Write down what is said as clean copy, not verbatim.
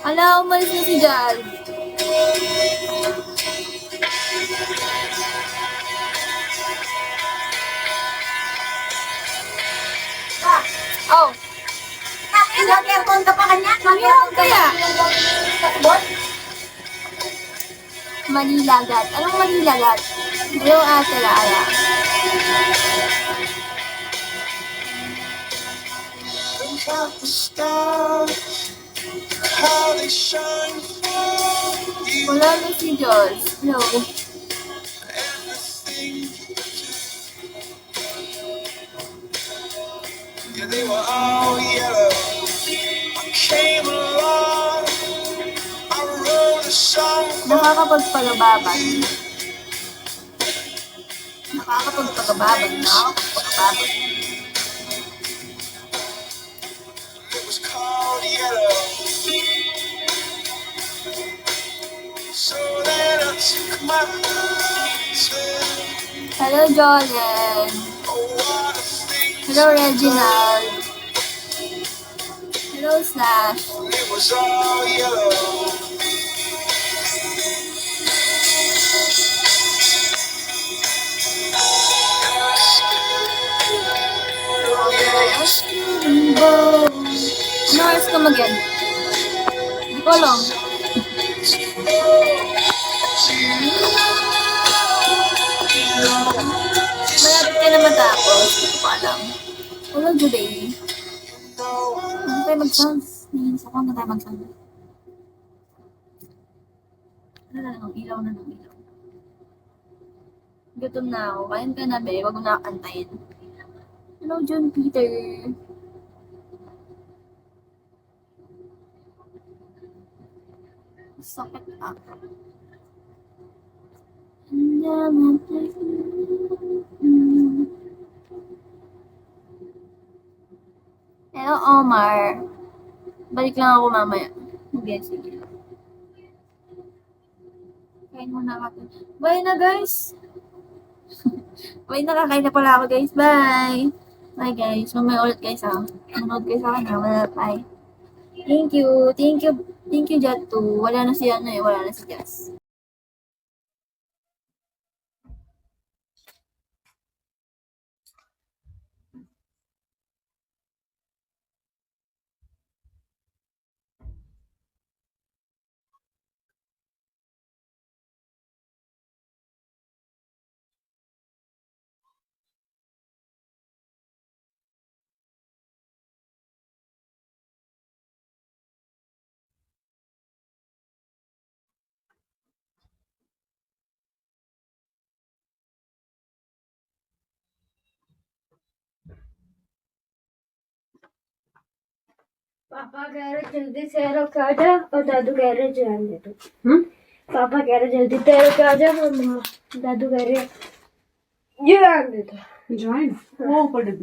Ala, umalis na si Jal. Oh. Nag-aircon ka pa kanya? Meron kaya? Kasabot? Manilagat. Anong manilagat? Yung ate Lara. About the stars, how they shine through you. Wala na si Jules. No. Everything you do. Yeah, they were all yellow. I came along. I wrote a song for Nakakapagpagababan. Nakakapagpagababan. it was called Yellow. So then I took my turn. Hello, Jolen. Oh, what a thing. Hello, Reginald. Hello, Slash. It was all yellow. Ano oras ka mag-end? Hindi ko alam. Malapit ka na matapos. Hindi ko pa alam. Hello, Juday. Ano tayo mag-sounds? Nainis ako. Ano tayo mag-sounds? Ano na lang? Ilaw na lang. Ilaw. Gutom na ako. Kain ka na, be. Huwag mo na antayin. Hello, John Peter. Sakit ako. Hello, Omar. Balik lang ako mamaya. Okay, sige. Kain muna ako. Bye na, guys. Bye na, kakain na pala ako, guys. Bye. Bye, guys. Mamaya ulit, guys, ha. Manood kayo sa akin, ha. Bye. Thank you. Thank you. Thank you, Jat, too. Wala na si, wala na si Jazz. पापा कह रहे जल्दी से रख आ जा और दादू कह रहे जान दे तू पापा कह रहे जल्दी तेरे पे आ जा और दादू कह रहे जान दे तू Join. Oh, what a